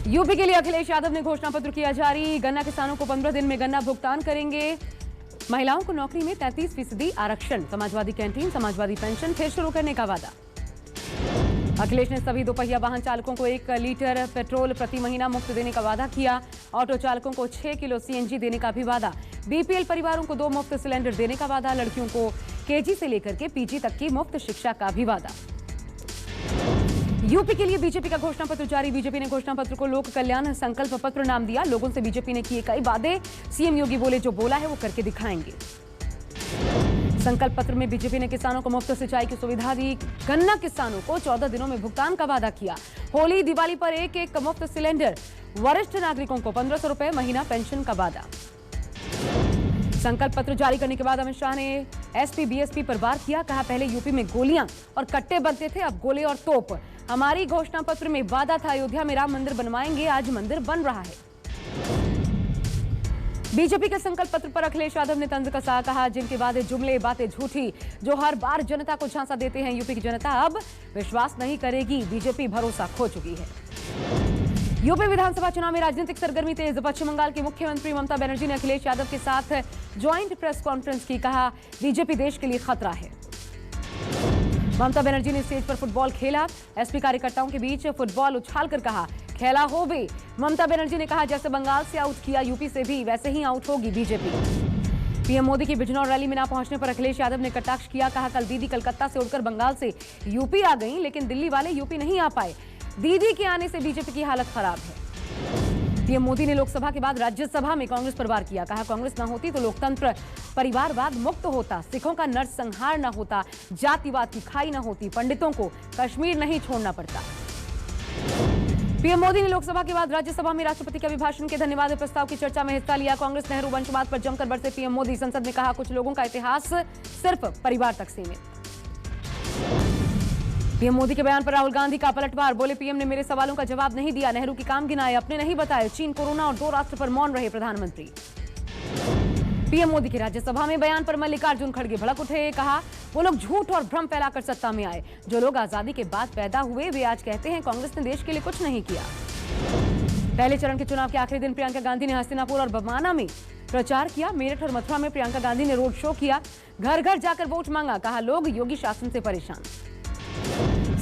UP के लिए अखिलेश यादव ने घोषणा पत्र किया जारी। गन्ना किसानों को 15 दिन में गन्ना भुगतान करेंगे। महिलाओं को नौकरी में 33% आरक्षण। समाजवादी कैंटीन, समाजवादी पेंशन फिर शुरू करने का वादा। अखिलेश ने सभी दोपहिया वाहन चालकों को 1 लीटर पेट्रोल प्रति महीना मुफ्त देने का वादा किया। ऑटो चालकों को 6 किलो सीएनजी देने का भी वादा। बीपीएल परिवारों को 2 मुफ्त सिलेंडर देने का वादा। लड़कियों को केजी से लेकर के पीजी तक की मुफ्त शिक्षा का भी वादा। यूपी के लिए बीजेपी का घोषणा पत्र जारी। बीजेपी ने घोषणा पत्र को लोक कल्याण संकल्प पत्र नाम दिया। लोगों से बीजेपी ने किए कई वादे। सीएम योगी बोले जो बोला है वो करके दिखाएंगे। संकल्प पत्र में बीजेपी ने किसानों को मुफ्त सिंचाई की सुविधा दी। गन्ना किसानों को 14 दिनों में भुगतान का वादा किया। होली दिवाली पर एक मुफ्त सिलेंडर। वरिष्ठ नागरिकों को 1500 रुपए महीना पेंशन का वादा। संकल्प पत्र जारी करने के बाद अमित शाह ने एसपी बीएसपी पर वार किया। कहा पहले यूपी में गोलियां और कट्टे बनते थे, अब गोले और तोप। हमारी घोषणा पत्र में वादा था अयोध्या में राम मंदिर बनवाएंगे, आज मंदिर बन रहा है। बीजेपी के संकल्प पत्र पर अखिलेश यादव ने तंज कसा। कहा जिनके वादे जुमले, बातें झूठी, जो हर बार जनता को झांसा देते हैं, यूपी की जनता अब विश्वास नहीं करेगी। बीजेपी भरोसा खो चुकी है। यूपी विधानसभा चुनाव में राजनीतिक सरगर्मी तेज। पश्चिम बंगाल की मुख्यमंत्री ममता बनर्जी ने अखिलेश यादव के साथ ज्वाइंट प्रेस कॉन्फ्रेंस की। कहा बीजेपी देश के लिए खतरा है। ममता बनर्जी ने स्टेज पर फुटबॉल खेला। एसपी कार्यकर्ताओं के बीच फुटबॉल उछालकर कहा खेला हो बे। ममता बनर्जी ने कहा जैसे बंगाल से आउट किया यूपी से भी वैसे ही आउट होगी बीजेपी। पीएम मोदी की बिजनौर रैली में ना पहुंचने पर अखिलेश यादव ने कटाक्ष किया। कहा कल दीदी कलकत्ता से उड़कर बंगाल से यूपी आ गई, लेकिन दिल्ली वाले यूपी नहीं आ पाए। दीदी के आने से बीजेपी की हालत खराब है। पीएम मोदी ने लोकसभा के बाद राज्यसभा में कांग्रेस पर वार किया। कहा कांग्रेस न होती तो लोकतंत्र परिवारवाद मुक्त होता, सिखों का नरसंहार न होता, जातिवाद की खाई न होती, पंडितों को कश्मीर नहीं छोड़ना पड़ता। पीएम मोदी ने लोकसभा के बाद राज्यसभा में राष्ट्रपति के अभिभाषण के धन्यवाद प्रस्ताव की चर्चा में हिस्सा लिया। कांग्रेस नेहरू वंशवाद पर जमकर बरसे पीएम मोदी। संसद में कहा कुछ लोगों का इतिहास सिर्फ परिवार तक सीमित। पीएम मोदी के बयान पर राहुल गांधी का पलटवार। बोले पीएम ने मेरे सवालों का जवाब नहीं दिया, नेहरू के काम गिनाए, अपने नहीं बताए। चीन, कोरोना और 2 राष्ट्र पर मौन रहे प्रधानमंत्री। पीएम मोदी के राज्यसभा में बयान पर मल्लिकार्जुन खड़गे भड़क उठे। कहा वो लोग झूठ और भ्रम फैलाकर सत्ता में आए। जो लोग आजादी के बाद पैदा हुए वे आज कहते हैं कांग्रेस ने देश के लिए कुछ नहीं किया। पहले चरण के चुनाव के आखिरी दिन प्रियंका गांधी ने हस्तिनापुर और बमाना में प्रचार किया। मेरठ और मथुरा में प्रियंका गांधी ने रोड शो किया। घर घर जाकर वोट मांगा। कहा लोग योगी शासन से परेशान।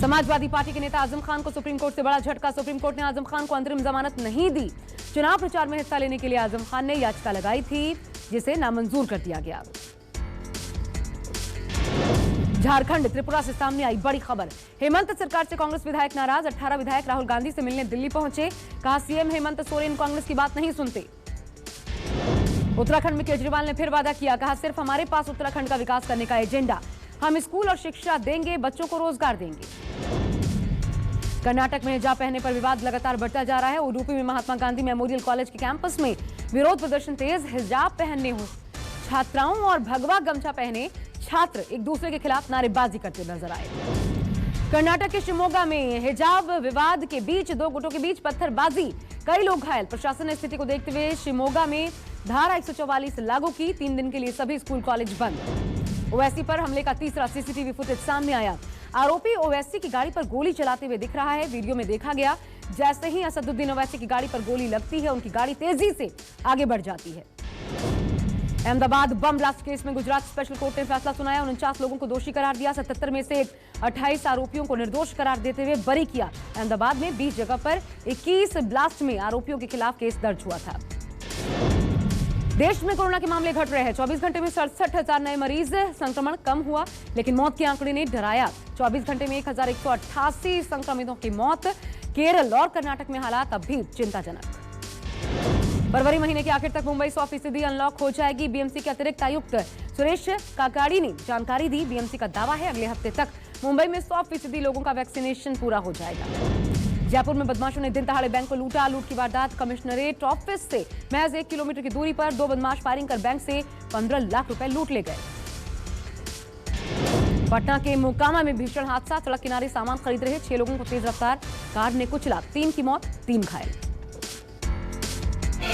समाजवादी पार्टी के नेता आजम खान को सुप्रीम कोर्ट से बड़ा झटका। सुप्रीम कोर्ट ने आजम खान को अंतरिम जमानत नहीं दी। चुनाव प्रचार में हिस्सा लेने के लिए आजम खान ने याचिका लगाई थी, जिसे नामंजूर कर दिया गया। झारखंड, त्रिपुरा से सामने आई बड़ी खबर। हेमंत सरकार से कांग्रेस विधायक नाराज। 18 विधायक राहुल गांधी से मिलने दिल्ली पहुंचे। कहा सीएम हेमंत सोरेन कांग्रेस की बात नहीं सुनते। उत्तराखंड में केजरीवाल ने फिर वादा किया। कहा सिर्फ हमारे पास उत्तराखंड का विकास करने का एजेंडा। हम स्कूल और शिक्षा देंगे, बच्चों को रोजगार देंगे। कर्नाटक में हिजाब पहनने पर विवाद लगातार बढ़ता जा रहा है। उडुपी में महात्मा गांधी मेमोरियल कॉलेज के कैंपस में विरोध प्रदर्शन तेज। हिजाब पहनने हो छात्राओं और भगवा गमछा पहने छात्र एक दूसरे के खिलाफ नारेबाजी करते नजर आए। कर्नाटक के शिमोगा में हिजाब विवाद के बीच 2 गुटों के बीच पत्थरबाजी, कई लोग घायल। प्रशासन ने स्थिति को देखते हुए शिमोगा में धारा 144 लागू की। 3 दिन के लिए सभी स्कूल कॉलेज बंद। ओवैसी पर हमले का तीसरा सीसीटीवी फुटेज सामने आया। आरोपी ओवैसी की गाड़ी पर गोली चलाते हुए दिख रहा है। वीडियो में देखा गया जैसे ही असदुद्दीन ओवैसी की गाड़ी पर गोली लगती है, उनकी गाड़ी तेजी से आगे बढ़ जाती है। अहमदाबाद बम ब्लास्ट केस में गुजरात स्पेशल कोर्ट ने फैसला सुनाया। 49 लोगों को दोषी करार दिया। 77 में से 28 आरोपियों को निर्दोष करार देते हुए बरी किया। अहमदाबाद में 20 जगह पर 21 ब्लास्ट में आरोपियों के खिलाफ केस दर्ज हुआ था। देश में कोरोना के मामले घट रहे हैं। 24 घंटे में 67,000 नए मरीज। संक्रमण कम हुआ, लेकिन मौत के आंकड़े ने डराया। 24 घंटे में 1188 संक्रमितों की मौत। केरल और कर्नाटक में हालात अब भी चिंताजनक। फरवरी महीने के आखिर तक मुंबई 100% अनलॉक हो जाएगी। बीएमसी के अतिरिक्त आयुक्त सुरेश काकाड़ी ने जानकारी दी। बीएमसी का दावा है अगले हफ्ते तक मुंबई में 100% लोगों का वैक्सीनेशन पूरा हो जाएगा। जयपुर में बदमाशों ने दिन दहाड़े बैंक को लूटा। लूट की वारदात कमिश्नरेट ऑफिस से महज 1 किलोमीटर की दूरी पर 2 बदमाश फायरिंग कर बैंक से 15 लाख रुपए लूट ले गए। पटना के मोकामा में भीषण हादसा। सड़क किनारे सामान खरीद रहे 6 लोगों को तेज रफ्तार कार ने कुचला। 3 की मौत, 3 घायल।